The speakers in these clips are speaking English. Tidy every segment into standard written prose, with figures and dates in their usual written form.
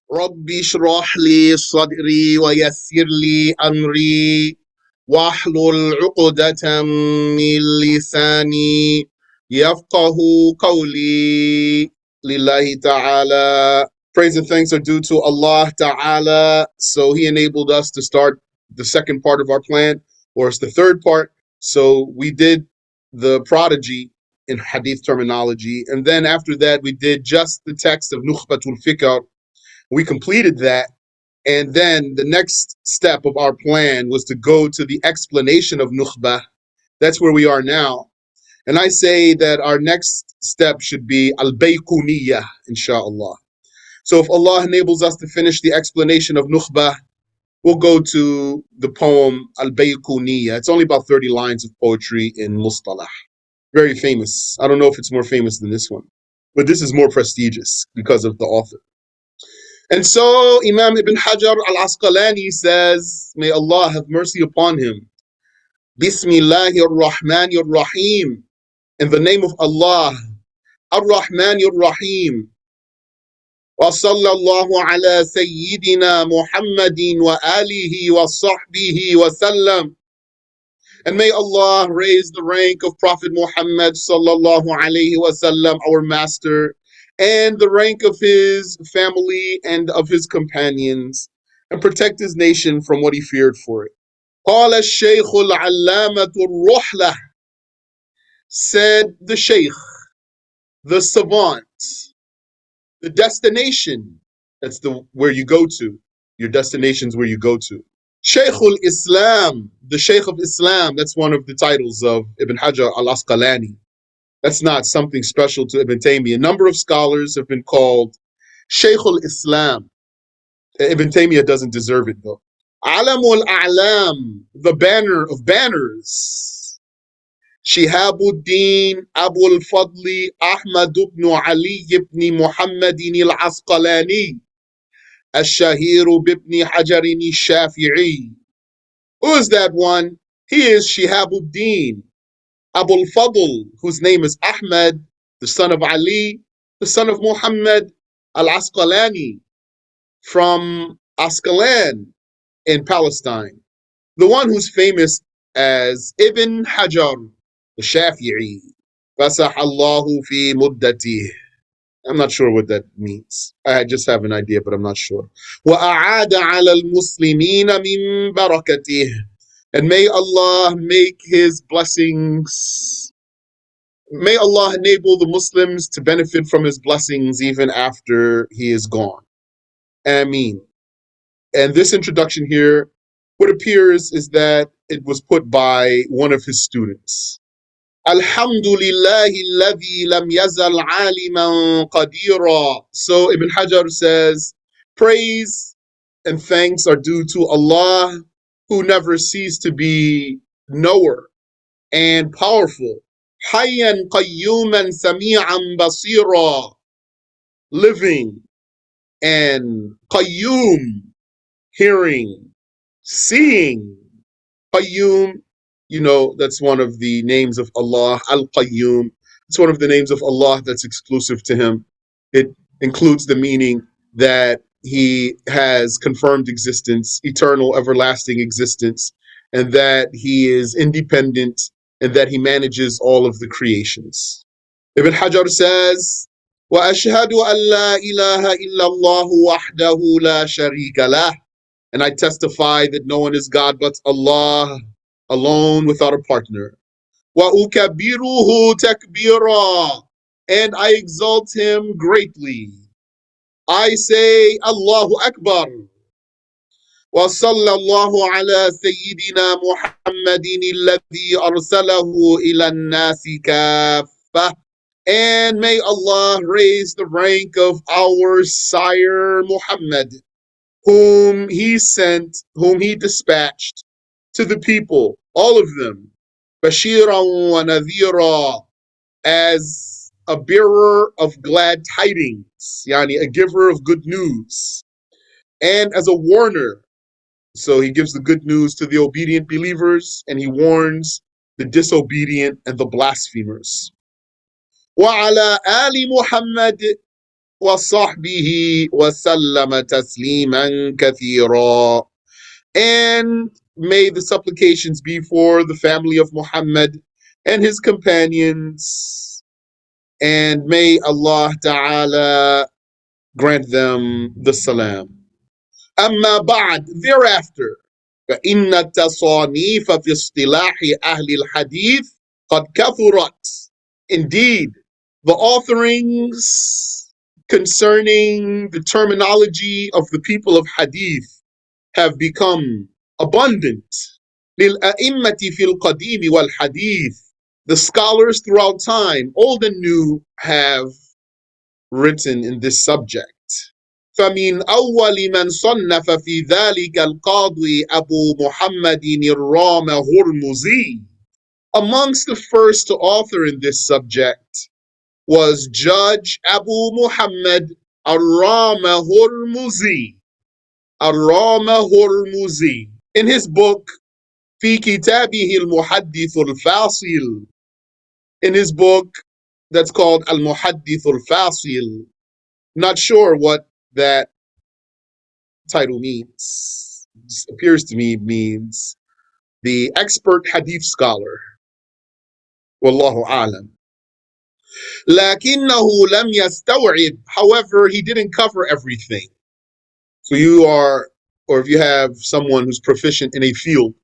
Rabbi shrah li sadri wa yassir li amri wahlul uqdatam min lisani yafqahu qawli lillahi ta'ala. Praise and thanks are due to Allah ta'ala. So He enabled us to start the second part of our plan, or it's the third part. So we did the prodigy in Hadith terminology. And then after that, we did just the text of Nukhbat Al-Fikar. We completed that. And then the next step of our plan was to go to the explanation of Nukhbah. That's where we are now. And I say that our next step should be Al-Bayquniyah, inshallah. So if Allah enables us to finish the explanation of Nukhbah, we'll go to the poem Al-Bayquniyah. It's only about 30 lines of poetry in Mustalah. Very famous. I don't know if it's more famous than this one, but this is more prestigious because of the author. And so Imam Ibn Hajar Al-Asqalaniyy says, may Allah have mercy upon him, Bismillahir Rahmanir Rahim, in the name of Allah, Ar-Rahmanir Rahim, wa sallallahu ala Sayyidina Muhammadin wa alihi wa sahbihi wa sallam. And may Allah raise the rank of Prophet Muhammad sallallahu alayhi wasallam, our master, and the rank of his family and of his companions, and protect his nation from what he feared for it. قال الشيخ العلامة الرحلة, said the Shaykh, the savant, the destination. That's the where you go to. Your destination's where you go to. Shaykhul Islam, the Shaykh of Islam, that's one of the titles of Ibn Hajar al-Asqalani. That's not something special to Ibn Taymiyyah. A number of scholars have been called Shaykhul Islam. Ibn Taymiyyah doesn't deserve it though. Alamul A'lam, the banner of banners. Shihabuddin Abul Fadli Ahmad ibn Ali ibn Muhammadin al-Asqalani. الشهير بابن حجر الشافعي. Who is that one? He is Shihabuddin Abul Fadl, whose name is Ahmad, the son of Ali, the son of Muhammad al-Asqalani, from Asqalan in Palestine. The one who's famous as Ibn Hajar, the Shafi'i. فَسَحَ اللَّهُ فِي مُدَّتِهِ. I'm not sure what that means. I just have an idea, but I'm not sure. وَأَعَادَ عَلَى الْمُسْلِمِينَ مِنْ بَرَكَتِهِ. And may Allah make his blessings, may Allah enable the Muslims to benefit from his blessings even after he is gone. Ameen. And this introduction here, what appears is that it was put by one of his students. Alhamdulillahi alladhi lam yazal aliman qadira. So Ibn Hajar says, praise and thanks are due to Allah, who never ceased to be knower and powerful. Hayyan qayyuman sami'an basira. Living and qayyum, hearing, seeing. Qayyum, you know, that's one of the names of Allah, Al-Qayyum. It's one of the names of Allah that's exclusive to him. It includes the meaning that he has confirmed existence, eternal, everlasting existence, and that he is independent and that he manages all of the creations. Ibn Hajar says, وَأَشْهَدُ أَن لَا إِلَهَ إِلَّا اللَّهُ وَحْدَهُ لَا شَرِيكَ لَهُ. And I testify that no one is God but Allah, alone without a partner. وَأُكَبِّرُهُ تَكْبِيرًا. And I exalt him greatly. I say, Allahu Akbar. وصلى الله على سيدنا محمد الذي أرسله إلى الناس كافة. And may Allah raise the rank of our sire Muhammad, whom he sent, whom he dispatched to the people, all of them, Bashiran wa Nadhira, as a bearer of glad tidings, yani a giver of good news, and as a warner. So he gives the good news to the obedient believers, and he warns the disobedient and the blasphemers. وَعَلَى آلِ Muhammad, وصحبه وسلم تسليما كثيرا. And may the supplications be for the family of Muhammad and his companions, and may Allah Ta'ala grant them the salam. أما بعد, thereafter, فإن التصانيف في اصطلاح أهل الحديث قد كثرت. Indeed, the authorings concerning the terminology of the people of Hadith have become abundant. للأئمة في القديم والحديث. The scholars throughout time, old and new, have written in this subject. فمن أول من صنف في ذلك القاضي أبو محمد الرام هرمزي. Amongst the first to author in this subject was Judge Abu Muhammad Ar-Rama Hurmuzi. Ar-Rama Hurmuzi. In his book, في كتابه المحدث الفاصل. In his book that's called Al-Muhaddith Al-Fasil. Not sure what that title means. It appears to me it means the expert hadith scholar. Wallahu alam. لكنه لم يستوعب. However, he didn't cover everything. So you are, or if you have someone who's proficient in a field,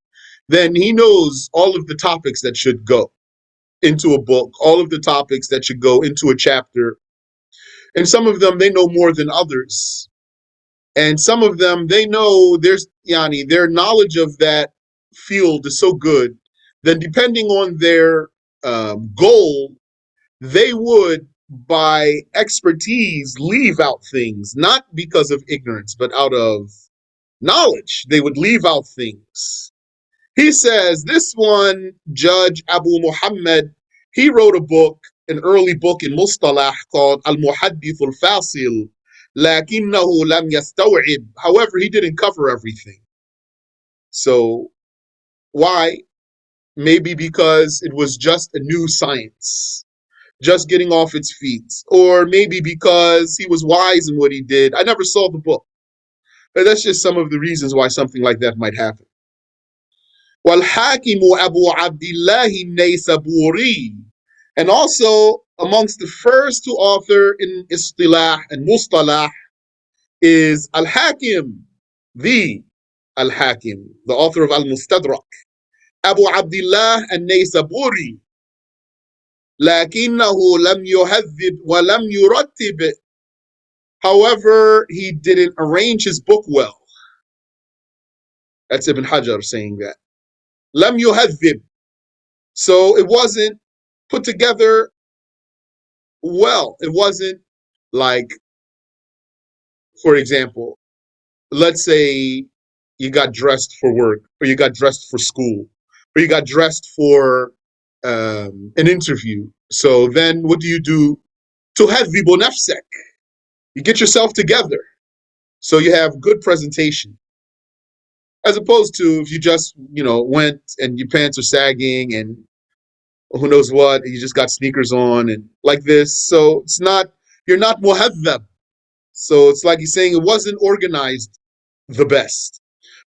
then he knows all of the topics that should go into a book, all of the topics that should go into a chapter. And some of them they know more than others. And some of them they know their knowledge of that field is so good, then depending on their goal, they would, by expertise, leave out things, not because of ignorance, but out of knowledge. They would leave out things. He says this one, Judge Abu Muhammad, he wrote a book, an early book in Mustalah called Al-Muhaddith Al-Fasil, لكنه لم يستوعب. However, he didn't cover everything. So, why? Maybe because it was just a new science, just getting off its feet. Or maybe because he was wise in what he did. I never saw the book. But that's just some of the reasons why something like that might happen. وَالْحَاكِمُ أَبُو عَبْدِ اللَّهِ النَّيْسَابُورِيُّ. And also, amongst the first to author in Istilah and Mustalah is Al-Hakim, the Al-Hakim, the author of Al-Mustadrak, Abu Abdullah al-Naysaburi. لكنه لم يهذب ولم يرتب. However, he didn't arrange his book well. That's Ibn Hajar saying that. لم يهذب. So it wasn't put together well. It wasn't like, for example, let's say you got dressed for work, or you got dressed for school, or you got dressed for an interview. So then what do? تهذب نفسك. You get yourself together so you have good presentation. As opposed to if you just, went and your pants are sagging and who knows what, and you just got sneakers on and like this. So you're not muhadhab. So it's like he's saying it wasn't organized the best.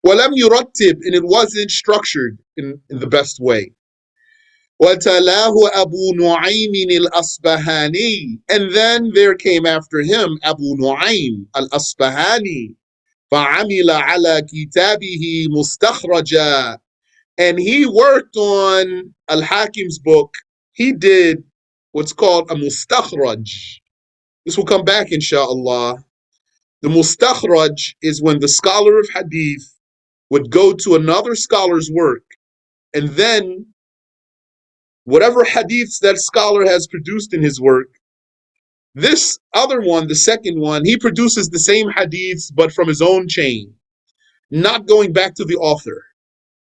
وَلَمْ يُرَتِّبْ, and it wasn't structured in the best way. وَتَلَاهُ أَبُو نُعَيْمٍ الْأَصْبَهَانِيُّ, and then there came after him Abu Nu'aym al-Asbahani, فَعَمِلَ عَلَى كِتَابِهِ مُسْتَخْرَجًا, and he worked on Al-Hakim's book. He did what's called a mustakhraj. This will come back, inshallah. The mustakhraj is when the scholar of hadith would go to another scholar's work, and then whatever hadiths that scholar has produced in his work, this other one, the second one, he produces the same hadiths but from his own chain, not going back to the author.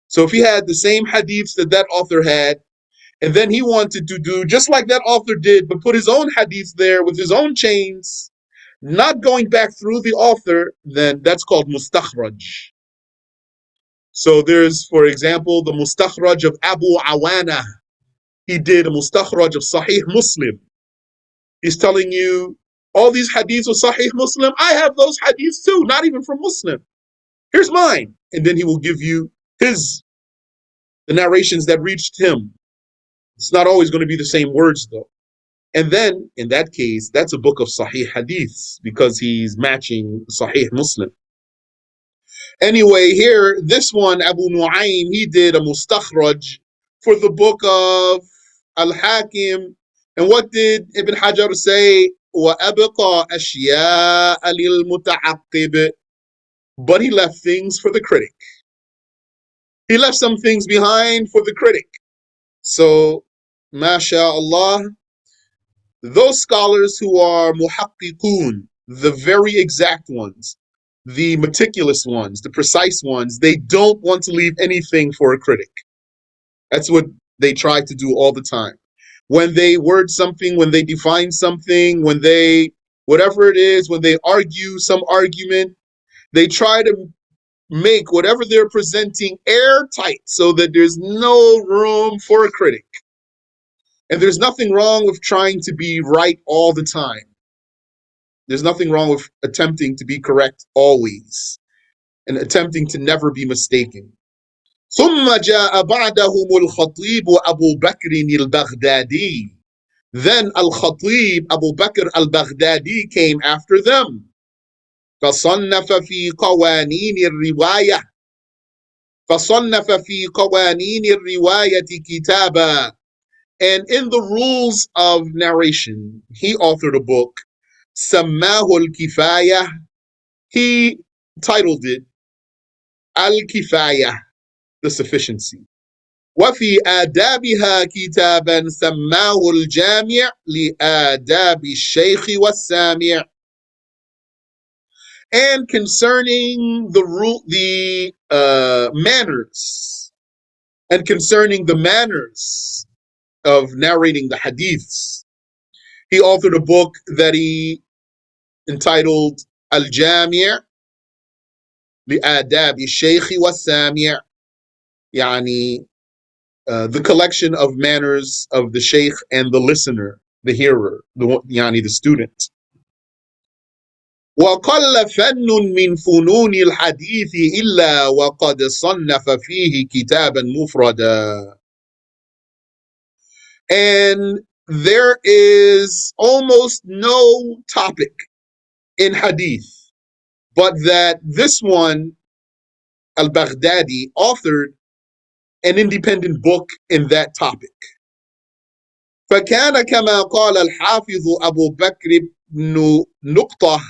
So if he had the same hadiths that author had, and then he wanted to do just like that author did, but put his own hadiths there with his own chains, not going back through the author, then that's called mustakhraj. So there's, for example, the mustakhraj of Abu Awana. He did a mustakhraj of Sahih Muslim. He's telling you All these hadiths of Sahih Muslim, I have those hadiths too, not even from Muslim. Here's mine. And then he will give you the narrations that reached him. It's not always going to be the same words though. And then, in that case, that's a book of Sahih Hadiths because he's matching Sahih Muslim. Anyway, here, this one, Abu Nu'aym, he did a mustakhraj for the book of Al-Hakim. And what did Ibn Hajar say? وَأَبْقَى أَشْيَاءَ لِلْمُتَعَقِّبِ. But he left things for the critic. He left some things behind for the critic. So, mashallah, those scholars who are muhaqqiqun, the very exact ones, the meticulous ones, the precise ones, they don't want to leave anything for a critic. That's what they try to do all the time. When they word something, when they define something, when they, whatever it is, when they argue some argument, they try to make whatever they're presenting airtight so that there's no room for a critic. And there's nothing wrong with trying to be right all the time. There's nothing wrong with attempting to be correct always and attempting to never be mistaken. ثم جاء بعدهم الخطيب أبو بكر البغدادي. Then Al-Khatib Abu Bakr al-Baghdadi came after them. فصنف في قوانين الرواية فصنف في قوانين الرواية كتابا. And in the rules of narration, he authored a book, سماه الكفاية. He titled it Al-Kifaya, the sufficiency. وفي آدابها كتابا سماه الجامع لآداب الشيخ والسامع. And concerning the manners, and concerning the manners of narrating the hadiths, he authored a book that he entitled Al-Jami' لآداب الشيخ والسامع, يعني the collection of manners of the sheikh and the listener, the hearer, the student. وَقَلَّ فَنٌّ مِّن فُنُونِ الْحَدِيثِ إِلَّا وَقَدْ صَنَّفَ فِيهِ كِتَابًا مُفْرَدًا. And there is almost no topic in hadith but that this one, Al-Baghdadi, authored an independent book in that topic. فكان كما قال الحافظ أبو بكر بن نقطة.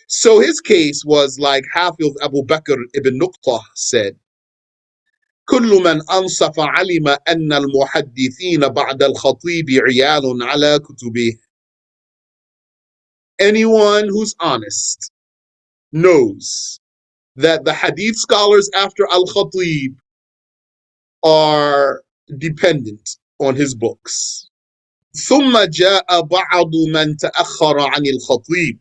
So his case was like Hafiz Abu Bakr ibn Nuqtah said, كل من أنصف علم أن المحدثين بعد الخطيب عيال على كتبه. Anyone who's honest knows that the hadith scholars after Al-Khatib are dependent on his books. ثم جاء بعض من تأخر عن الخطيب.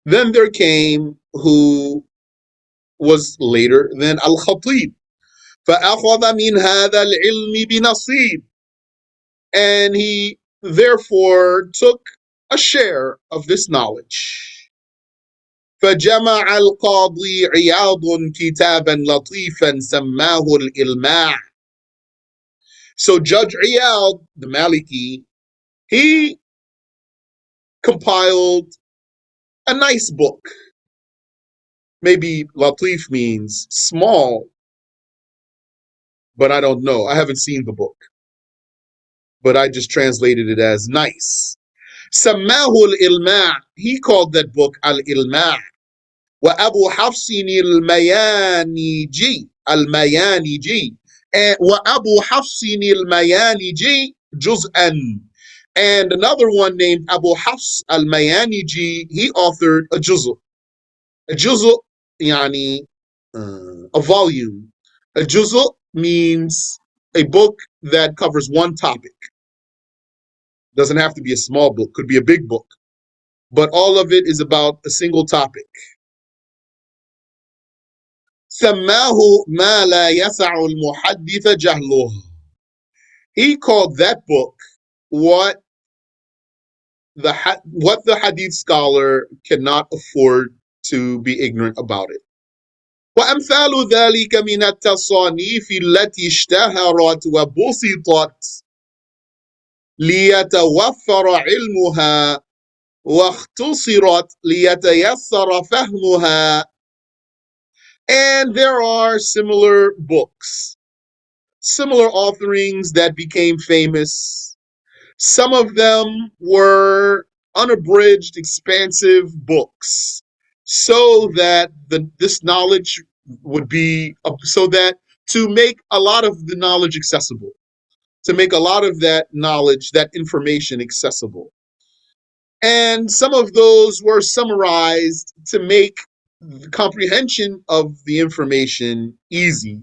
Then there came who was later than Al-Khatib. فأخذ من هذا العلم بنصيب. And he therefore took a share of this knowledge. فجمع القاضي عياض كتابا لطيفا سماه الإلماع. So Judge Iyad, the Maliki, he compiled a nice book. Maybe Latif means small, but I don't know. I haven't seen the book. But I just translated it as nice. Sammahu al-Ilma'. He called that book al-Ilma'. Wa Abu Hafsin al-Mayaniji. Al-Mayaniji. Wa Abu Hafsin al-Mayaniji juz'an. And another one named Abu Hafs al-Mayaniji, he authored a juz'. A juz', yani, a volume. A juz' means a book that covers one topic. Doesn't have to be a small book, could be a big book. But all of it is about a single topic. سماه ما لا يسع المحدث جهله. He called that book what what the hadith scholar cannot afford to be ignorant about it. وأمثال ذلك من التصانيف التي اشتهرت وبسطت ليتوفر علمها واختصرت ليتيسر فهمها. And there are similar books, similar authoring that became famous. Some of them were unabridged, expansive books, so that this knowledge would be, so that to make a lot of the knowledge accessible, to make a lot of that knowledge, that information accessible. And some of those were summarized to make the comprehension of the information easy.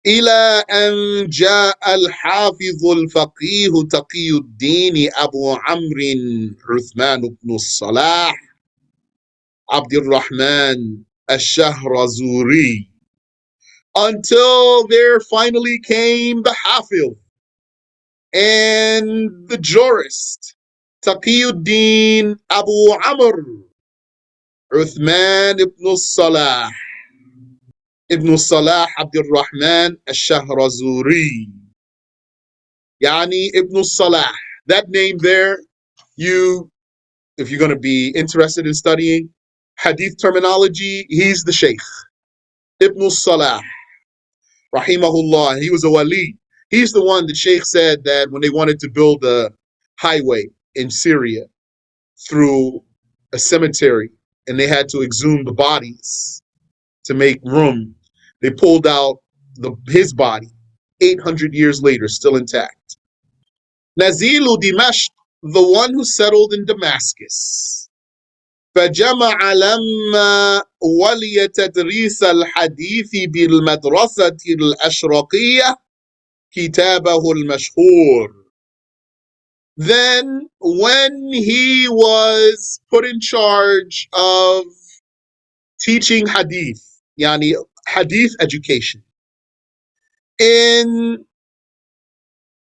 إلى أن جاء الحافظ الفقيه تقي الدين أبو عمرو عثمان بن الصلاح عبد الرحمن الشهرزوري, until there finally came the Hafiz and the jurist Taqiyuddin Abu Amr Uthman ibn Salah Abdul Rahman al-Shahrazuri, Yani ibn Salah. That name there, if you're going to be interested in studying hadith terminology, he's the Sheikh. Ibn Salah, rahimahullah. He was a wali. He's the one that Sheikh said that when they wanted to build a highway in Syria through a cemetery and they had to exhume the bodies to make room, they pulled out his body 800 years later, still intact. Nazilu Dimashq, the one who settled in Damascus. فجمع لما ولي تدريس الحديث بالمدرسة الأشرقية كتابه المشهور. Then when he was put in charge of teaching hadith, yani hadith education, in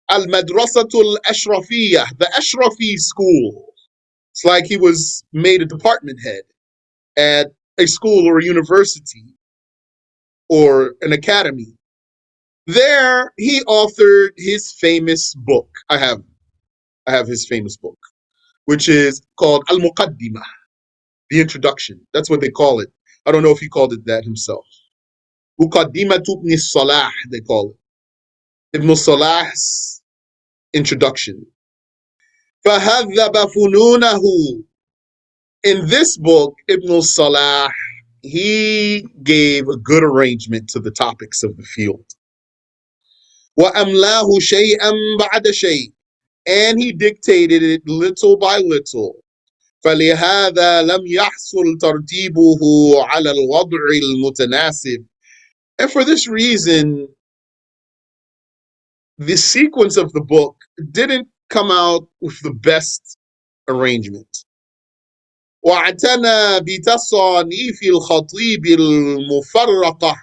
Al-Madrasatul Ashrafiyah, the Ashrafi school. It's like he was made a department head at a school or a university or an academy. There, he authored his famous book. I have his famous book, which is called Al-Muqaddimah, the introduction. That's what they call it. I don't know if he called it that himself. Muqaddimah Ibn Salah, they call it. Ibn Salah's introduction. فَهَذَّبَ فُنُونَهُ. In this book, Ibn Salah, he gave a good arrangement to the topics of the field. وَأَمْلَاهُ شَيْئًا بَعْدَ شَيْءٍ. And he dictated it little by little. فَلِهَذَا لَمْ يَحْصُلْ تَرْتِيبُهُ عَلَى الْوَضْعِ الْمُتَنَاسِبِ. And for this reason, the sequence of the book didn't come out with the best arrangement. وَاعْتَنَى بِتَصَانِيفِ الْخَطِيبِ الْمُفَرَّقَةِ.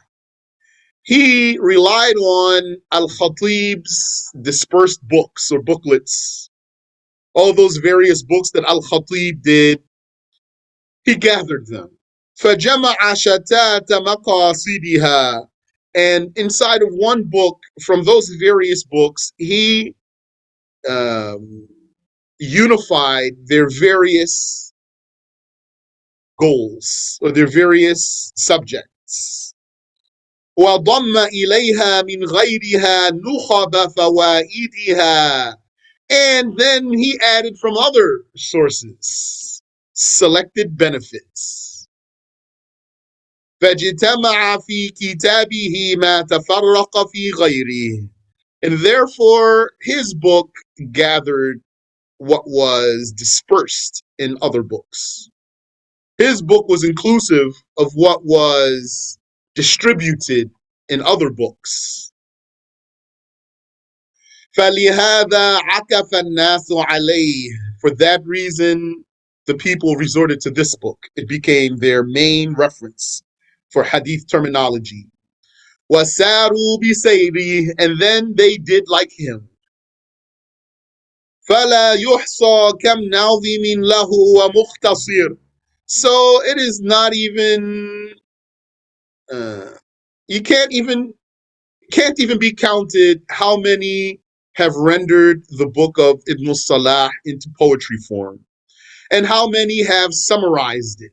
He relied on Al-Khatib's dispersed books or booklets. All those various books that Al-Khatib did, he gathered them. فَجَمَعَ شَتَاتَ مَقَاصِدِهَا. And inside of one book, from those various books, he unified their various goals or their various subjects. وَضَمَّ إِلَيْهَا مِنْ غَيْرِهَا نُخَبَ فَوَائِدِهَا. And then he added from other sources selected benefits. فَاجْتَمَعَ فِي كِتَابِهِ مَا تَفَرَّقَ فِي غَيْرِهِ. And therefore, his book gathered what was dispersed in other books. His book was inclusive of what was distributed in other books. فَلِهَذَا عَكَفَ النَّاسُ عَلَيْهِ. For that reason, the people resorted to this book. It became their main reference for hadith terminology. وَسَارُوا بِسَيْرِهِ. And then they did like him. فَلَا يُحْصَى كَمْ نَاظِمٍ لَهُ وَمُخْتَصِرٍ. So it is not even, you can't even be counted how many have rendered the book of Ibn Salah into poetry form, and how many have summarized it.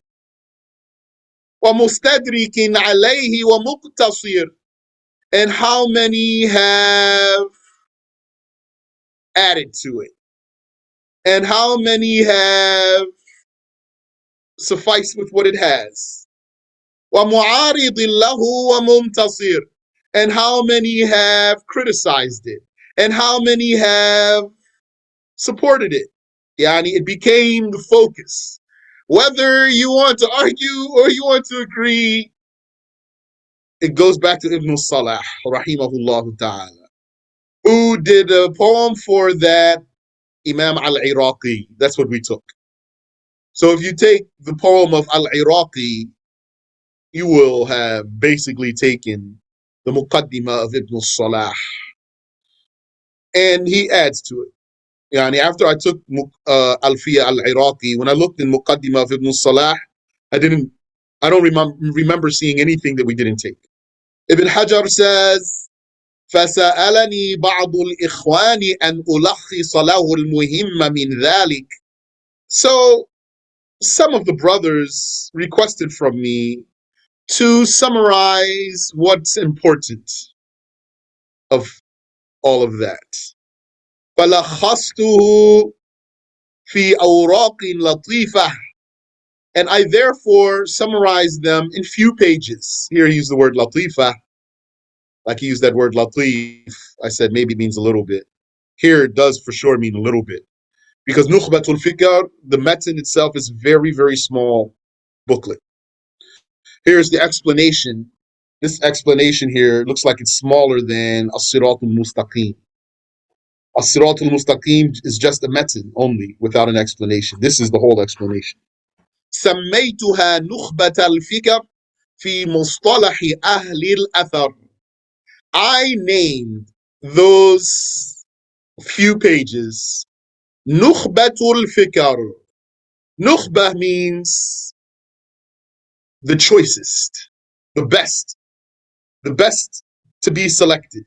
وَمُسْتَدْرِكٍ عَلَيْهِ وَمُقْتَصِرٍ, and how many have added to it, and how many have sufficed with what it has. وَمُعَارِضٍ لَهُ وَمُمْتَصِرٍ, and how many have criticized it, and how many have supported it. Yani it became the focus. Whether you want to argue or you want to agree, it goes back to Ibn Salah, rahimahullah ta'ala, who did a poem for that Imam Al-Iraqi. That's what we took. So if you take the poem of Al-Iraqi, you will have basically taken the Muqaddimah of Ibn Salah, and he adds to it. Yani after I took Alfiya Al-Iraqi, when I looked in Muqaddimah of Ibn Salah, I don't remember seeing anything that we didn't take. Ibn Hajar says, فَسَأَلَنِي بَعْضُ الْإِخْوَانِ أَنْ أُلَخِّصَ لَهُ الْمُهِمَّ مِنْ ذَلِكَ. So some of the brothers requested from me to summarize what's important of all of that. فَلَخَّصْتُهُ فِي أَوْرَاقٍ لَطِيفَةٍ, and I therefore summarize them in few pages. Here he used the word latifa, like he used that word latif. I said maybe it means a little bit. Here it does for sure mean a little bit. Because Nukhbat Al-Fikar, the matan itself is very, very small booklet. Here's the explanation. This explanation here looks like it's smaller than As-Sirat Al-Mustaqim. As-Sirat Al-Mustaqim is just a matan only, without an explanation. This is the whole explanation. سميتها نخبة الفكر في مصطلح أهل الأثر. I named those few pages نخبة الفكر. Nukhbah means the choicest, the best to be selected.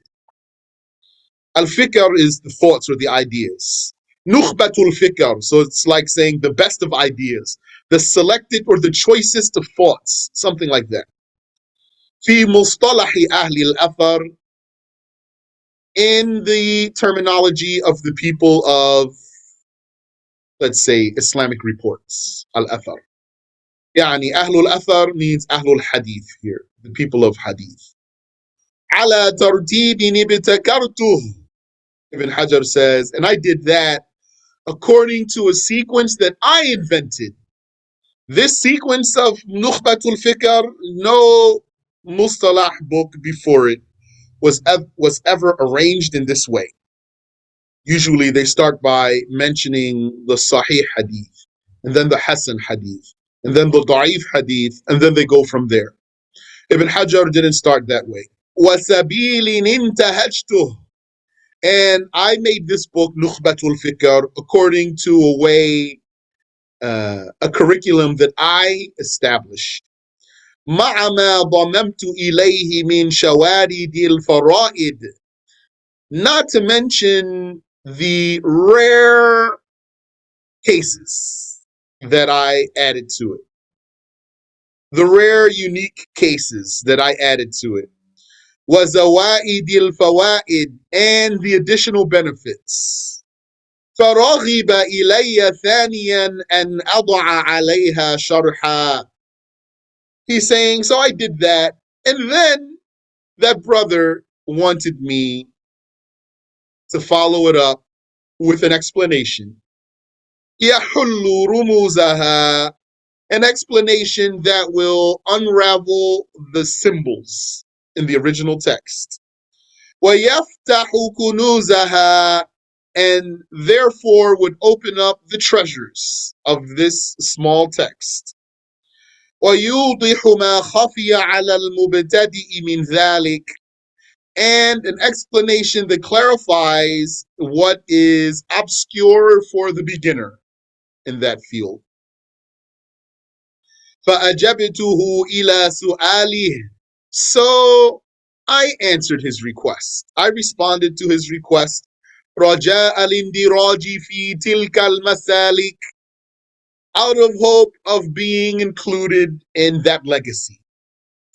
Al-Fikr is the thoughts or the ideas. Nukhbatul Fikr, so it's like saying the best of ideas, the selected or the choicest of thoughts, something like that. في مصطلح أهل الأثر, in the terminology of the people of, let's say, Islamic reports, al-Athar. يعني أهل الأثر means أهل الحديث here, the people of Hadith. على ترتيب ابتكرته. Ibn Hajar says, and I did that according to a sequence that I invented. This sequence of Nukhbatul Fikr, no Mustalah book before it was ever arranged in this way. Usually they start by mentioning the Sahih Hadith, and then the Hasan Hadith, and then the Da'if Hadith, and then they go from there. Ibn Hajar didn't start that way. وَسَبِيلٍ انْتَهَجْتُهُ, and I made this book, Nukhbatul Fikr, according to a way, a curriculum that I established. مع ما ضممت إليه من شوارد الفرائد, not to mention the rare cases that I added to it. The rare, unique cases that I added to it. وَزَوَائِدِ الْفَوَائِد, and the additional benefits. فَرَغِبَ إِلَيَّ ثَانِيًا أَنْ أَضَعَ عَلَيْهَا شَرْحًا. He's saying, so I did that, and then that brother wanted me to follow it up with an explanation. يَحُلُّ رُمُوزَهَا, an explanation that will unravel the symbols in the original text. وَيَفْتَحُ كُنُوزَهَا, and therefore would open up the treasures of this small text. وَيُوضِحُ مَا خَفِيَ عَلَى الْمُبْتَدِئِ مِنْ ذَلِكَ, and an explanation that clarifies what is obscure for the beginner in that field. فَأَجَبْتُهُ إِلَى سُؤَالِهِ. So I answered his request. I responded to his request. رَجَاءَ الْإِنْدِرَاجِ فِي تِلْكَ الْمَسَالِكِ, out of hope of being included in that legacy.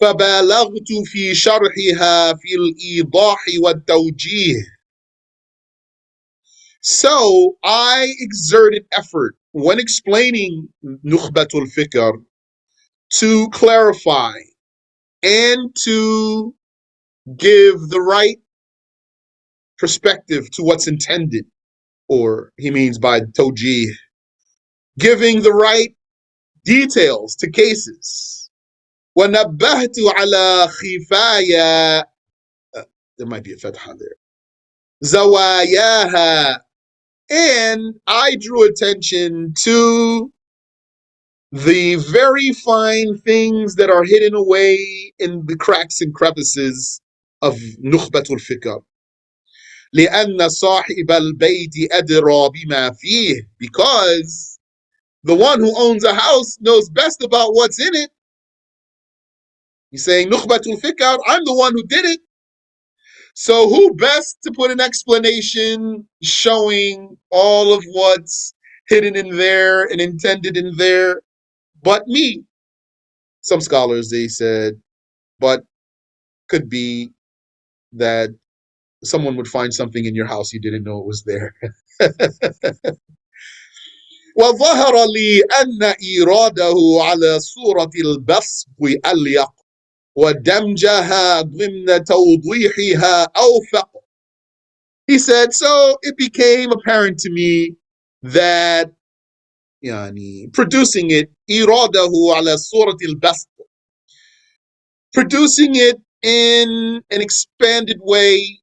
فَبَالَغْتُ فِي شَرْحِهَا فِي الْإِيضَاحِ وَالتَّوْجِيهِ. So I exerted effort when explaining Nukhbat Al-Fikar to clarify and to give the right perspective to what's intended, or he means by tawjih, giving the right details to cases. وَنَبَّهْتُ عَلَى خِفَايَا, there might be a fatha there, زَوَايَاهَا, and I drew attention to the very fine things that are hidden away in the cracks and crevices of Nukhbat Al-Fikar. لأن صاحب البيت أدرى بما فيه, because the one who owns a house knows best about what's in it. He's saying, Nukhbat Al-Fikar, I'm the one who did it. So who best to put an explanation showing all of what's hidden in there and intended in there but me? Some scholars, they said, but could be that someone would find something in your house you didn't know it was there. وظهر لي أن إيراده على صورة البسط أليق ودمجها ضمن توضيحها أوفق. He said, so it became apparent to me that producing it إيراده على صورة البسط, producing it in an expanded way,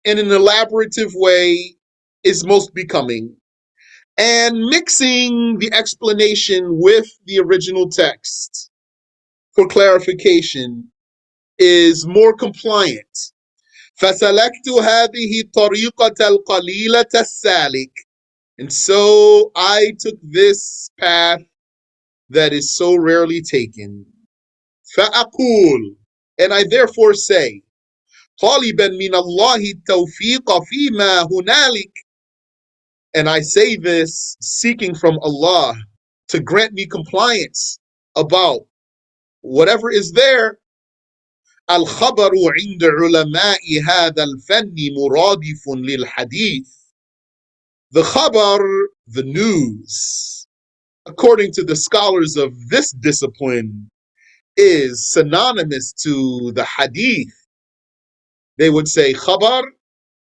in an elaborative way, is most becoming. And mixing the explanation with the original text for clarification is more compliant. فَسَلَكْتُ هَذِهِ الطَّرِيقَةَ الْقَلِيلَةَ السَّالِكَ. And so I took this path that is so rarely taken. فَأَقُول, and I therefore say, طالبا من الله التوفيق فيما هنالك. And I say this seeking from Allah to grant me compliance about whatever is there. الخبر عند علماء هذا الفن مرادف للحديث. The khabar, the news, according to the scholars of this discipline, is synonymous to the hadith. They would say khabar,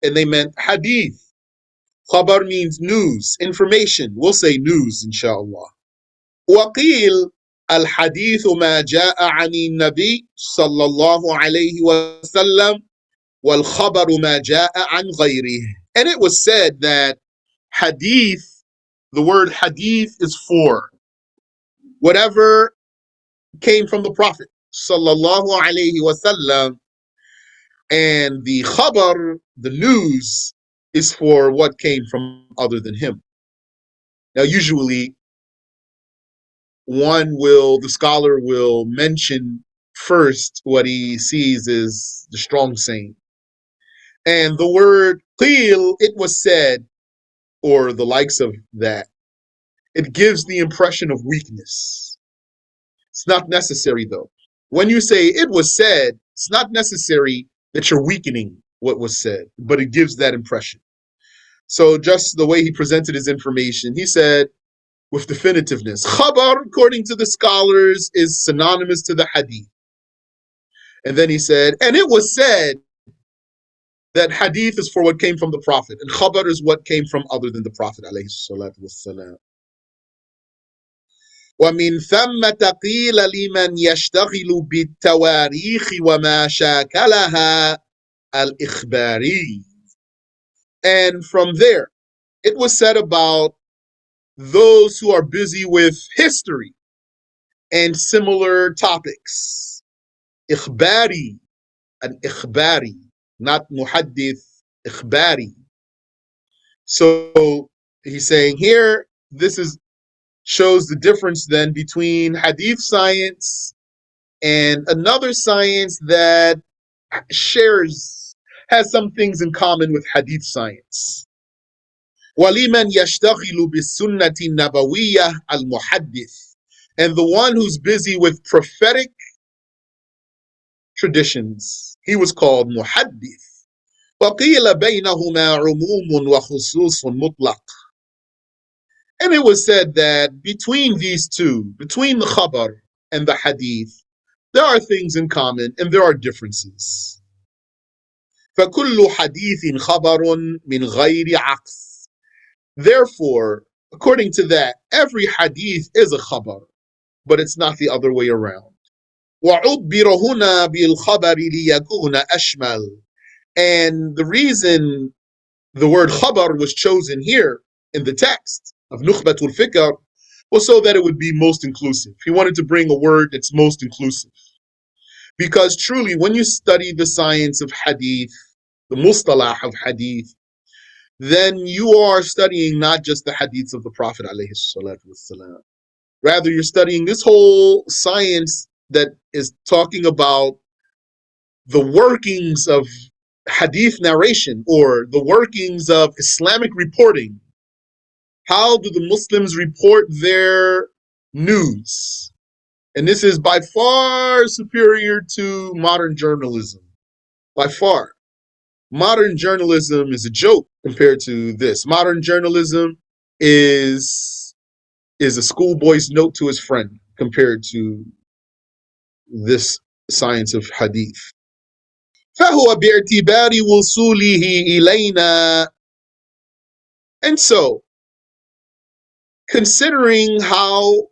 and they meant hadith. Khabar means news, information. We'll say news, inshallah. وقيل الحديث ما جاء عن النبي صلى الله عليه وسلم والخبر ما جاء عن غيره. And it was said that hadith, the word hadith is for whatever came from the Prophet sallallahu alaihi wasallam, and the khabar, the news, is for what came from other than him. Now, usually, the scholar will mention first what he sees is the strong saying. And the word qil, it was said, or the likes of that, it gives the impression of weakness. It's not necessary, though. When you say it was said, it's not necessary that you're weakening what was said, but it gives that impression. So just the way he presented his information, he said with definitiveness, khabar, according to the scholars, is synonymous to the hadith. And then he said, and it was said that hadith is for what came from the Prophet, and khabar is what came from other than the Prophet, alayhi salatu wassalam. ومن ثم قيل لمن يشتغل بالتواريخ وما شاكلها الإخباري. And from there, it was said about those who are busy with history and similar topics. Ikhbari, an ikhbari, not muhaddith, ikhbari. So he's saying here, this is shows the difference then between hadith science and another science that has some things in common with hadith science. وَلِمَنْ يَشْتَغِلُ بِالسُنَّةِ النَّبَوِيَّةِ الْمُحَدِّثِ. And the one who's busy with prophetic traditions, he was called muhaddith. وَقِيلَ بَيْنَهُمَا عُمُومٌ وَخُصُوصٌ مُطْلَقٌ. And it was said that between these two, between the khabar and the hadith, there are things in common and there are differences. فَكُلُّ حَدِيثٍ خَبَرٌ مِنْ غَيْرِ عَقْصٍ. Therefore, according to that, every hadith is a khabar, but it's not the other way around. وَعُبِّرَ هُنَا بِالْخَبَرِ لِيَكُونَ أَشْمَلَ. And the reason the word khabar was chosen here in the text of Nukhbat Al-Fikar was so that it would be most inclusive. He wanted to bring a word that's most inclusive. Because truly, when you study the science of hadith, the mustalah of hadith, then you are studying not just the hadiths of the Prophet ﷺ. Rather, you're studying this whole science that is talking about the workings of hadith narration or the workings of Islamic reporting. How do the Muslims report their news? And this is by far superior to modern journalism. By far. Modern journalism is a joke compared to this. Modern journalism is a schoolboy's note to his friend compared to this science of hadith. فهو باعتبار وصوله إلينا. And so, considering how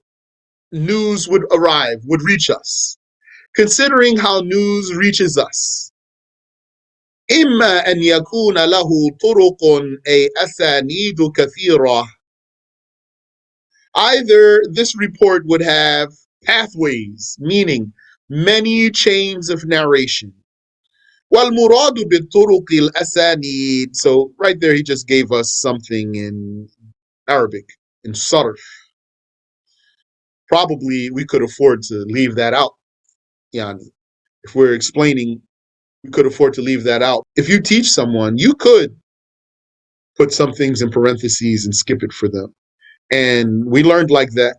news would reach us, considering how news reaches us, إما أن يكون له طرق أي أسانيد كثيرة. Either this report would have pathways, meaning many chains of narration. وَالْمُرَادُ بِالطُّرُقِ الْأَسَانِيدِ. So right there he just gave us something in Arabic, in Sharh. Probably we could afford to leave that out. Yani, if we're explaining, we could afford to leave that out. If you teach someone, you could put some things in parentheses and skip it for them. And we learned like that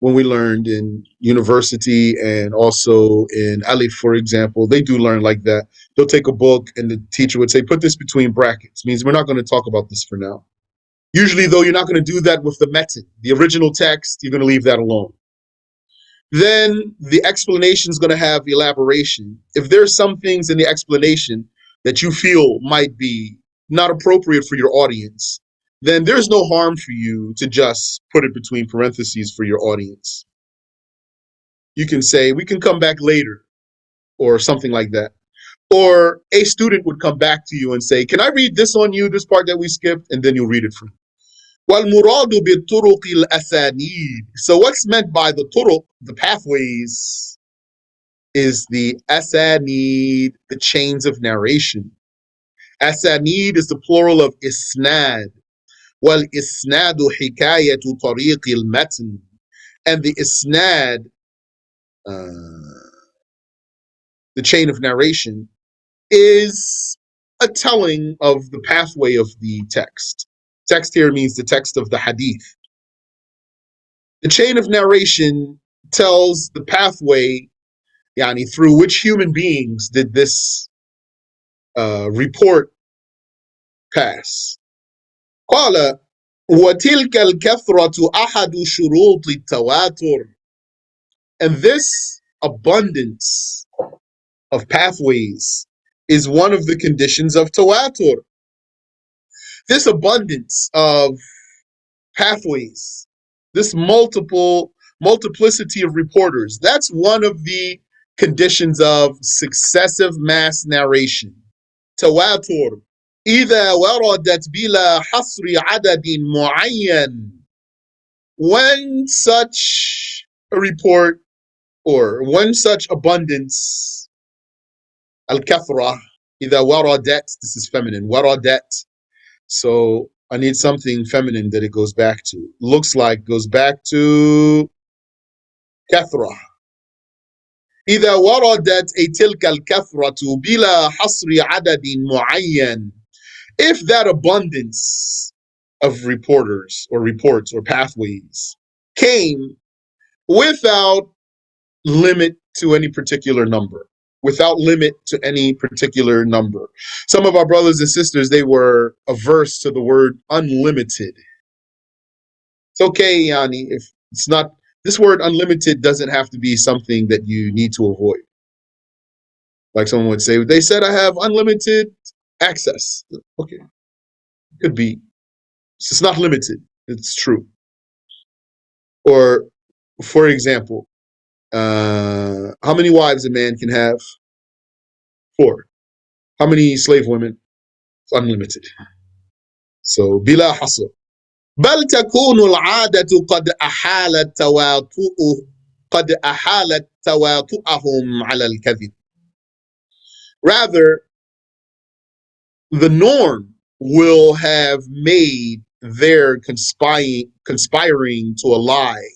when we learned in university and also in Alif, for example. They do learn like that. They'll take a book and the teacher would say, put this between brackets. Means we're not going to talk about this for now. Usually, though, you're not going to do that with the metin, the original text. You're going to leave that alone. Then the explanation is going to have elaboration. If there's some things in the explanation that you feel might be not appropriate for your audience, then there's no harm for you to just put it between parentheses for your audience. You can say, we can come back later, or something like that. Or a student would come back to you and say, can I read this on you, this part that we skipped? And then you'll read it for him. وَالْمُرَادُ بِالطُّرُقِ الْأَسَانِيدِ. So what's meant by the turuq, the pathways, is the asanid, the chains of narration. Asanid is the plural of isnad. وَالْإِسْنَادُ حِكَايَةُ طَرِيقِ الْمَتْنِ. And the isnad, the chain of narration, is a telling of the pathway of the text. Text here means the text of the hadith. The chain of narration tells the pathway, yani, through which human beings did this report pass. قال وتلك الكثرة أحد شروط التواتر. And this abundance of pathways is one of the conditions of tawatur. This abundance of pathways, this multiplicity of reporters, that's one of the conditions of successive mass narration. Tawatur. إذا وردت بلا حصر عدد معين. When such a report or when such abundance Al-kathra, إذا وردت, this is feminine, waradat. So I need something feminine that it goes back to. Looks like goes back to kathra. إذا وردت أي تلك الكثرة بلا حصر عدد معين. If that abundance of reporters or reports or pathways came without limit to any particular number, without limit to any particular number. Some of our brothers and sisters, they were averse to the word unlimited. It's okay, Yani, if it's not, this word unlimited doesn't have to be something that you need to avoid. Like someone would say, they said I have unlimited access. Okay, could be. It's not limited. It's true. Or, for example, how many wives a man can have? 4. How many slave women? It's unlimited. So, بلا حصر. بل تكون العادة قد أحالت تواطؤهم على الكذب. Rather, the norm will have made their conspiring to a lie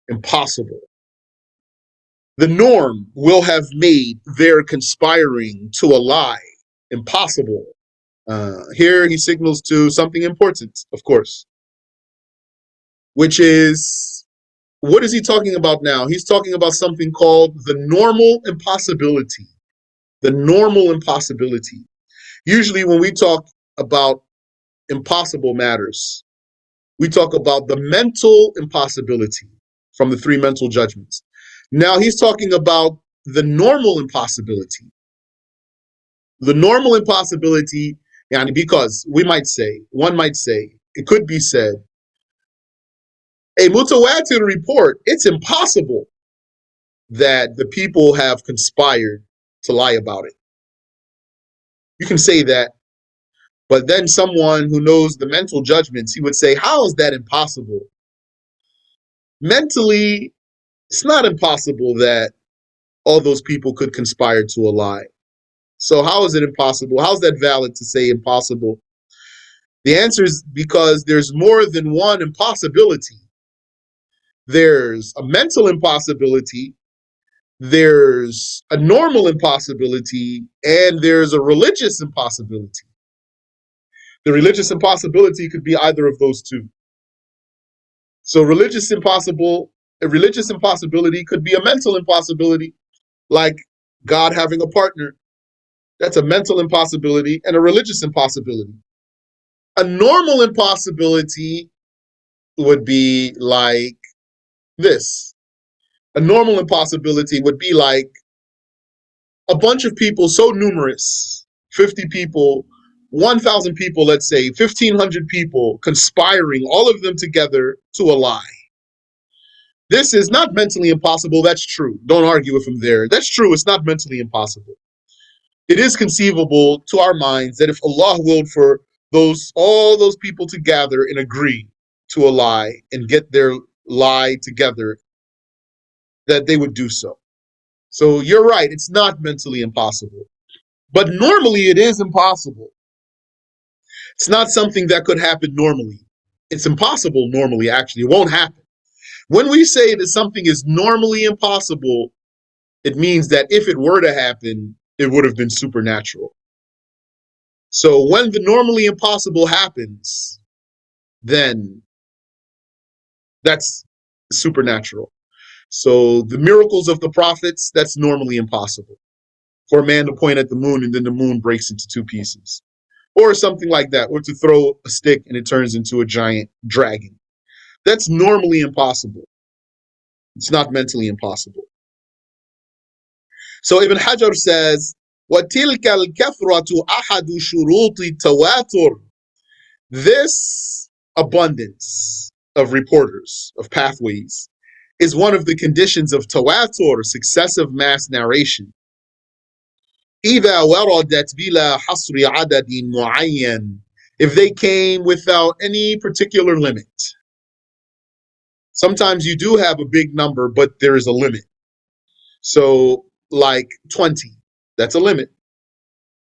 impossible. The norm will have made their conspiring to a lie impossible. Here he signals to something important, of course, which is, what is he talking about now? He's talking about something called the normal impossibility. The normal impossibility. Usually when we talk about impossible matters, we talk about the mental impossibility from the 3 mental judgments. Now he's talking about the normal impossibility. The normal impossibility, and because one might say, it could be said, a Mutawaatir report, it's impossible that the people have conspired to lie about it. You can say that, but then someone who knows the mental judgments, he would say, how is that impossible? Mentally, it's not impossible that all those people could conspire to a lie. So how is it impossible? How is that valid to say impossible? The answer is because there's more than one impossibility. There's a mental impossibility, there's a normal impossibility, and there's a religious impossibility. The religious impossibility could be either of those two. So a religious impossibility could be a mental impossibility, like God having a partner. That's a mental impossibility and a religious impossibility. A normal impossibility would be like this. A normal impossibility would be like a bunch of people so numerous, 50 people, 1,000 people, let's say, 1,500 people conspiring, all of them together to a lie. This is not mentally impossible. That's true. Don't argue with him there. That's true. It's not mentally impossible. It is conceivable to our minds that if Allah willed for all those people to gather and agree to a lie and get their lie together, that they would do so. So you're right, it's not mentally impossible. But normally it is impossible. It's not something that could happen normally. It's impossible normally, actually. It won't happen. When we say that something is normally impossible, it means that if it were to happen, it would have been supernatural. So when the normally impossible happens, then that's supernatural. So the miracles of the prophets, that's normally impossible. For a man to point at the moon and then the moon breaks into 2 pieces. Or something like that. Or to throw a stick and it turns into a giant dragon. That's normally impossible. It's not mentally impossible. So Ibn Hajar says, وَتِلْكَ الْكَثْرَةُ أَحَدُ شُرُوطِ التَّوَاتُرِ. This abundance of reporters, of pathways, is one of the conditions of tawatur, successive mass narration. إِذَا وَرَدَتْ بِلَا حَصْرِ عَدَدٍ مُعَيَّنٍ. If they came without any particular limit. Sometimes you do have a big number, but there is a limit. So, like 20, that's a limit.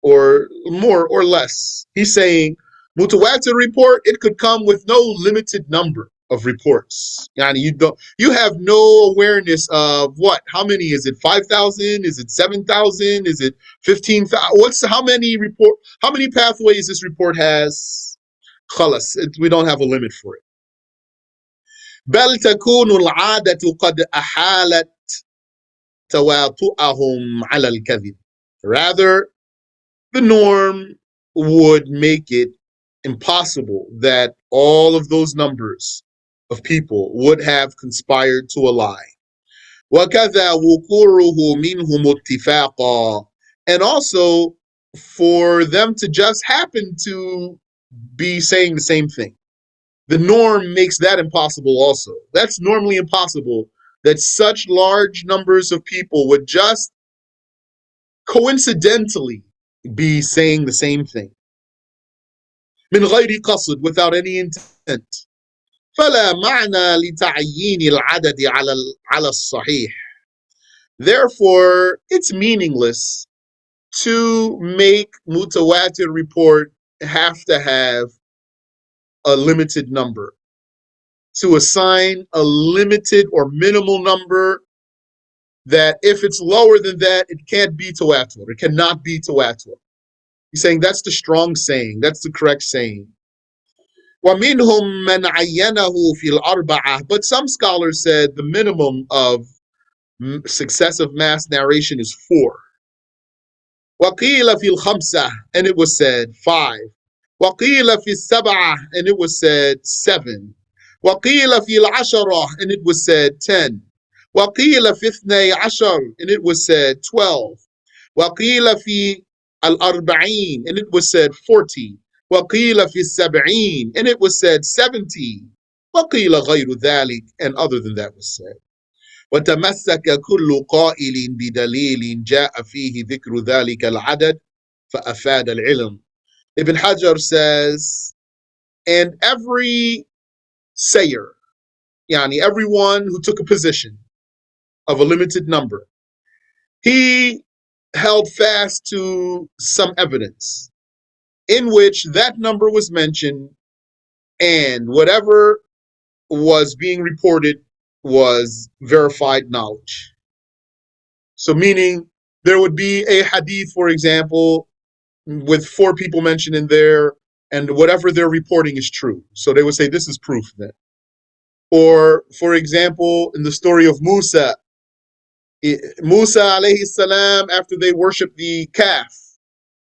or more or less. He's saying Mutawaatir report, it could come with no limited number of reports. Yani you have no awareness of what? How many is it? 5,000? Is it 7,000? Is it 15,000? How many pathways this report has? Khalas, we don't have a limit for it. بل تكون العادة قد أحالت تواطؤهم على الكذب. Rather, the norm would make it impossible that all of those numbers of people would have conspired to a lie. وَكَذَا وُقُوعُهُ مِنْهُمُ اتِّفَاقًا. And also for them to just happen to be saying the same thing. The norm makes that impossible also. That's normally impossible, that such large numbers of people would just coincidentally be saying the same thing. من غير قصد, without any intent. فلا معنى لتعيين العدد على الصحيح. Therefore, it's meaningless to make Mutawaatir report have to have a limited number, to assign a limited or minimal number that if it's lower than that, it can't be Tawaatir. It cannot be Tawaatir. He's saying that's the strong saying. That's the correct saying. وَمِنْهُمْ مَنْ عَيَّنَهُ فِي الْأَرْبَعَةِ. But some scholars said the minimum of successive mass narration is 4. وَقِيلَ فِي الْخَمْسَةِ. And it was said 5. وَقِيلَ فِي السَّبْعَةِ. And it was said 7. وَقِيلَ فِي الْعَشَرَةِ. And it was said 10. وَقِيلَ فِي اثْنَيْ عَشَرٍ. And it was said 12. وَقِيلَ فِي الْأَرْبَعِينَ. And it was said 40. وَقِيلَ فِي السَّبْعِينَ. And it was said 70. وَقِيلَ غَيْرُ ذَلِكَ. And other than that was said. وتمسك كل قائل بدليل جاء فيه ذكر ذلك العدد فأفاد العلم. Ibn Hajar says, and every sayer, yani everyone who took a position of a limited number, he held fast to some evidence in which that number was mentioned, and whatever was being reported was verified knowledge. So meaning there would be a hadith, for example, with 4 people mentioned in there, and whatever they're reporting is true. So they would say this is proof then. Or, for example, in the story of Musa alayhi salam, after they worshipped the calf,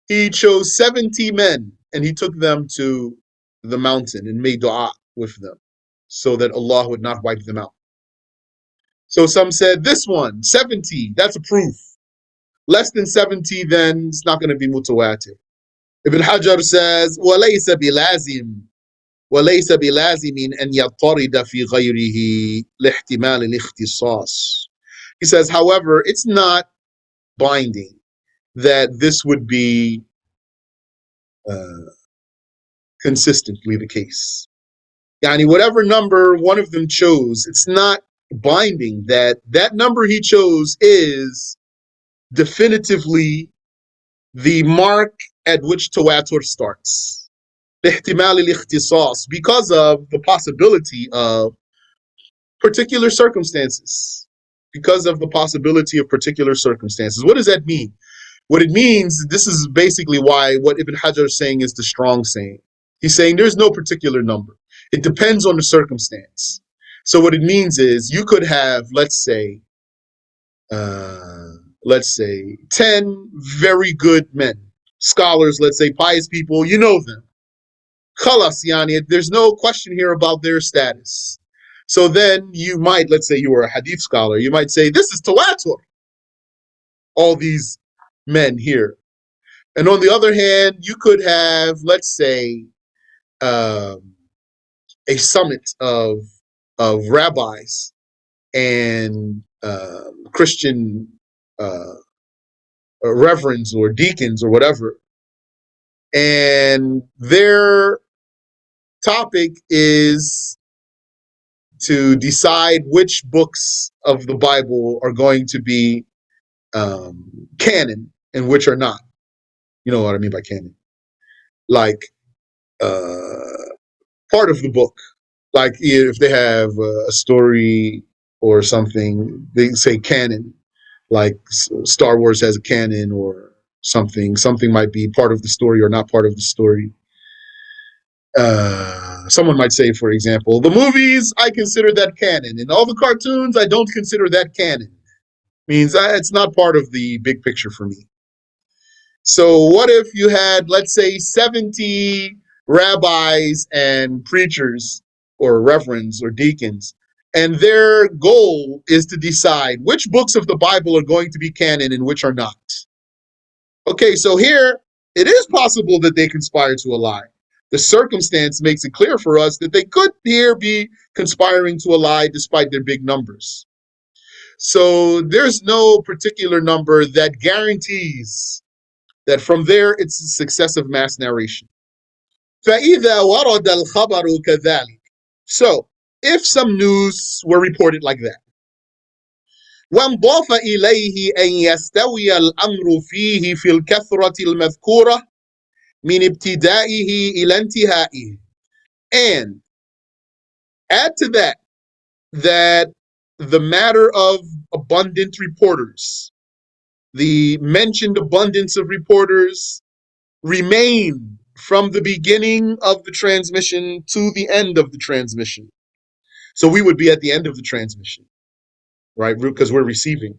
he chose 70 men and he took them to the mountain and made dua with them so that Allah would not wipe them out. So some said this one, 70, that's a proof. Less than 70, then it's not going to be mutawaatir. Ibn Hajar says, وَلَيْسَ بِلَازِمٍ أَنْ يَطَّرِدَ فِي غَيْرِهِ لِاحْتِمَالِ الِاخْتِصَاصِ. He says, however, it's not binding that this would be consistently the case. Yani whatever number one of them chose, it's not binding that that number he chose is definitively the mark at which Tawaatur starts. احتمال الاختصاص, because of the possibility of particular circumstances. Because of the possibility of particular circumstances. What does that mean? What it means, this is basically why what Ibn Hajar is saying is the strong saying. He's saying there's no particular number. It depends on the circumstance. So what it means is you could have, let's say 10 very good men, scholars, let's say pious people, you know them. Khalas, yani, there's no question here about their status. So then you might, let's say you were a hadith scholar, you might say, this is Tawaatur, all these men here. And on the other hand, you could have, let's say, a summit of rabbis and Christian reverends or deacons or whatever, and their topic is to decide which books of the Bible are going to be canon and which are not. You know what I mean by canon? Like part of the book. Like if they have a story or something, they say canon. Like Star Wars has a canon or something. Something might be part of the story or not part of the story. Someone might say, for example, the movies, I consider that canon, and all the cartoons, I don't consider that canon. Means it's not part of the big picture for me. So what if you had, let's say, 70 rabbis and preachers or reverends or deacons, and their goal is to decide which books of the Bible are going to be canon and which are not? Okay, so here it is possible that they conspire to a lie. The circumstance makes it clear for us that they could here be conspiring to a lie despite their big numbers. So there's no particular number that guarantees that from there it's a successive mass narration. فَإِذَا وَرَدَ الْخَبَرُ كَذَلِكَ. So if some news were reported like that, وانضاف إليه أن يستوي الأمر فيه في الكثرة المذكورة من ابتدائه إلى انتهائه. And add to that the matter of abundant reporters, the mentioned abundance of reporters remain from the beginning of the transmission to the end of the transmission. So we would be at the end of the transmission, right? Because we're receiving.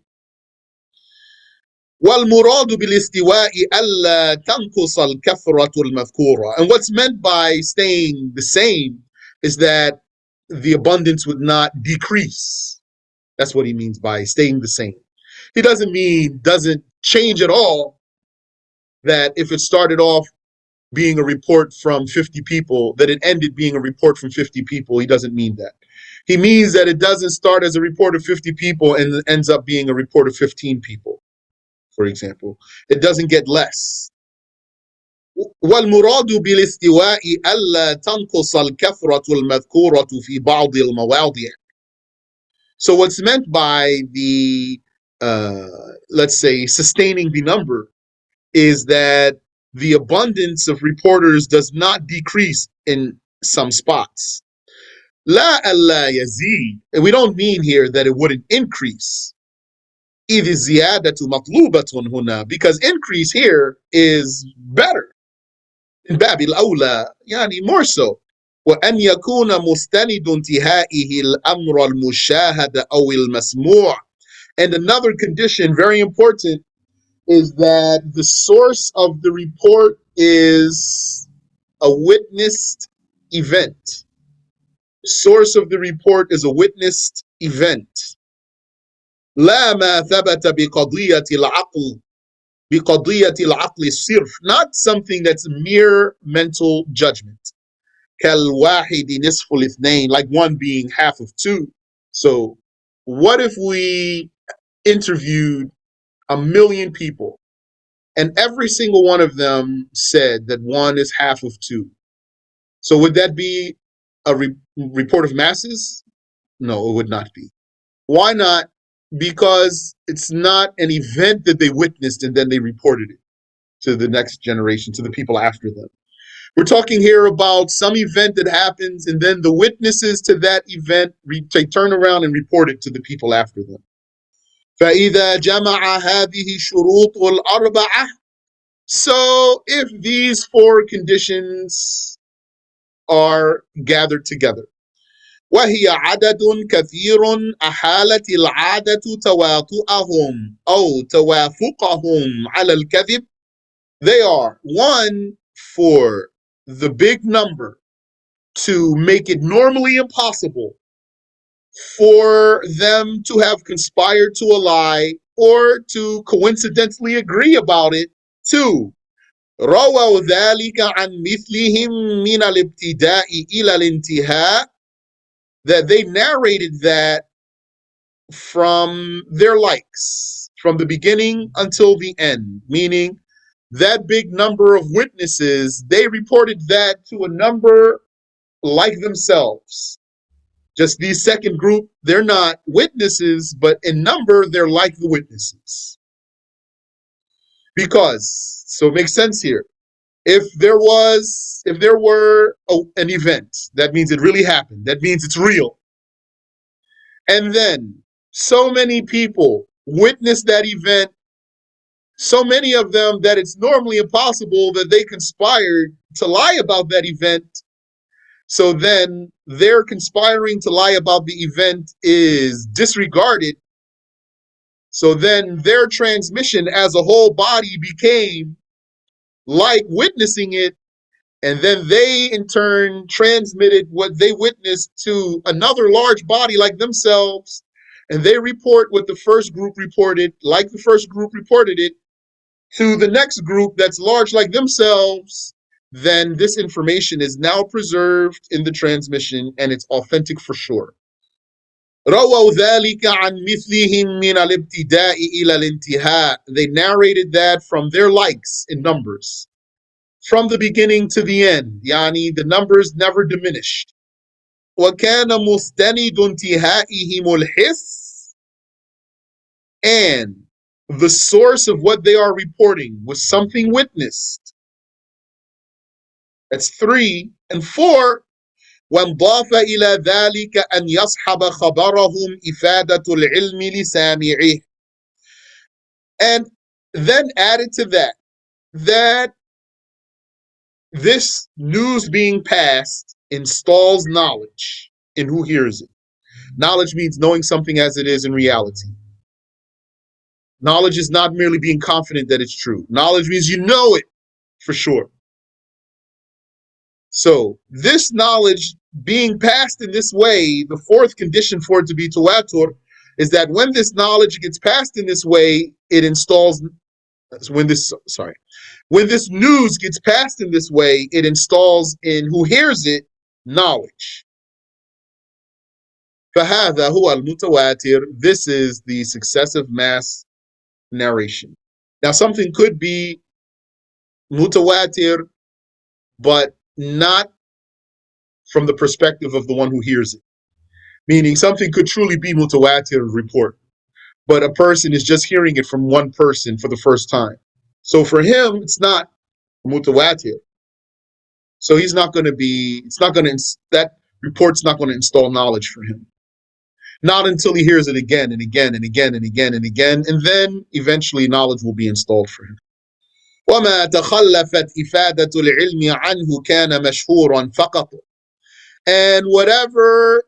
وَالْمُرَادُ بِالْإِسْتِوَاءِ أَلَّا تَنْقُصَ الْكَثْرَةُ الْمَذْكُورَةِ. And what's meant by staying the same is that the abundance would not decrease. That's what he means by staying the same. He doesn't mean doesn't change at all, that if it started off being a report from 50 people, that it ended being a report from 50 people. He doesn't mean that. He means that it doesn't start as a report of 50 people and ends up being a report of 15 people, for example. It doesn't get less. وَالْمُرَادُ بِالْإِسْتِوَاءِ أَلَّا تَنْقُصَ الْكَثْرَةُ الْمَذْكُورَةُ فِي بَعْضِ الْمَوَاضِعِ. So what's meant by the, let's say, sustaining the number is that the abundance of reporters does not decrease in some spots. La alla yazid. And we don't mean here that it wouldn't increase. إذ الزيادة مطلوبة هنا, because increase here is better. In باب الأولى, يعني more so. وأن يكون مستند انتهائه الأمر المشاهد أو المسموع. And another condition, very important, is that the source of the report is a witnessed event. The source of the report is a witnessed event. لا ما ثبت بقضية العقل الصرف, not something that's mere mental judgment. كالواحد نصف الاثنين, like one being half of two. So what if we interviewed 1,000,000 people, and every single one of them said that one is half of two? So would that be a report of masses? No, it would not be. Why not? Because it's not an event that they witnessed and then they reported it to the next generation, to the people after them. We're talking here about some event that happens, and then the witnesses to that event, they turn around and report it to the people after them. فَإِذَا جَمَعَ هَذِهِ شُرُوطُ الْأَرْبَعَةِ. So if these four conditions are gathered together, وهي عدد كثير أحالت العادة تواطؤهم أو توافقهم على الكذب. They are, one, for the big number to make it normally impossible for them to have conspired to a lie or to coincidentally agree about it. Two, رووا ذلك عن مثلهم من الابتداء إلى الانتهاء, that they narrated that from their likes, from the beginning until the end, meaning that big number of witnesses, they reported that to a number like themselves. Just the second group, they're not witnesses, but in number, they're like the witnesses. Because, so it makes sense here. If there were an event, that means it really happened. That means it's real. And then so many people witness that event, so many of them that it's normally impossible that they conspired to lie about that event. So then their conspiring to lie about the event is disregarded. So then their transmission as a whole body became like witnessing it, and then they in turn transmitted what they witnessed to another large body like themselves, and they report what the first group reported, like the first group reported it, to the next group that's large like themselves. Then this information is now preserved in the transmission and it's authentic for sure. رووا ذلك عن مثلهم من الابتداء إلى الانتهاء. They narrated that from their likes in numbers, from the beginning to the end. Yani the numbers never diminished. وكان مستند انتهائهم الحس. And the source of what they are reporting was something witnessed. That's 3. And 4, وانضاف إلى ذلك أن يصحب خبرهم إفادة العلم لسامعه. And then added to that this news being passed installs knowledge in who hears it. Knowledge means knowing something as it is in reality. Knowledge is not merely being confident that it's true. Knowledge means you know it for sure. So this knowledge being passed in this way, the fourth condition for it to be Tawaatur is that when this knowledge gets passed in this way, it installs, when this news gets passed in this way, it installs in who hears it knowledge. فهذا هو المتواتر. This is the successive mass narration. Now something could be mutawatir, but not from the perspective of the one who hears it. Meaning something could truly be mutawatir report, but a person is just hearing it from one person for the first time. So for him, it's not mutawatir. So he's not going to be, that report's not going to install knowledge for him. Not until he hears it again and again and again and again and again, and then eventually knowledge will be installed for him. وما تخلفت إفادة العلم عنه كان مشهورا فقط. And whatever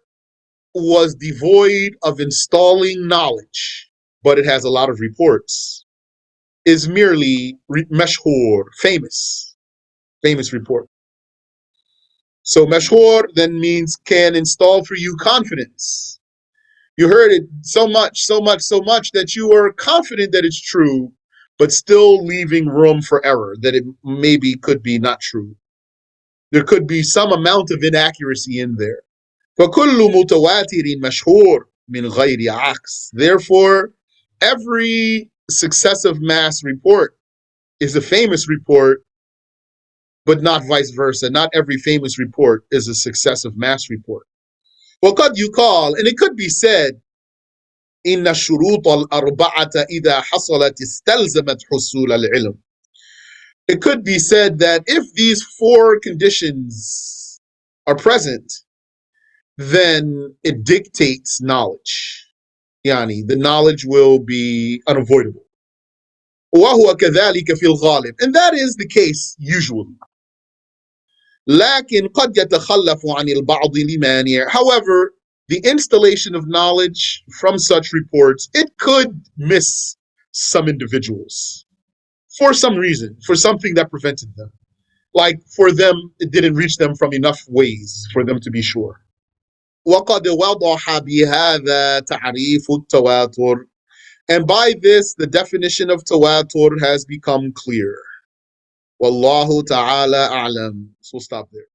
was devoid of installing knowledge, but it has a lot of reports, is merely mashhur, famous report. So mashhur then means can install for you confidence. You heard it so much that you are confident that it's true, but still leaving room for error, that it maybe could be not true. There could be some amount of inaccuracy in there. فَكُلُّ مُتَوَاتِرٍ مَشْهُورٍ مِنْ غَيْرِ عَكْسٍ. Therefore, every successive mass report is a famous report, but not vice versa. Not every famous report is a successive mass report. وقد يقال, and it could be said, إن الشروط الأربعة إذا حصلت استلزمت حصول العلم. It could be said that if these 4 conditions are present, then it dictates knowledge. Yani, the knowledge will be unavoidable. وهو كذلك في الغالب. And that is the case usually. لكن قد يتخلف عن البعض لمانع. However, the installation of knowledge from such reports, it could miss some individuals for some reason, for something that prevented them. Like for them, it didn't reach them from enough ways for them to be sure. وقد وضح بهذا تعريف التواتر. And by this, the definition of tawatur has become clear. Wallahu ta'ala a'lam. So we'll stop there.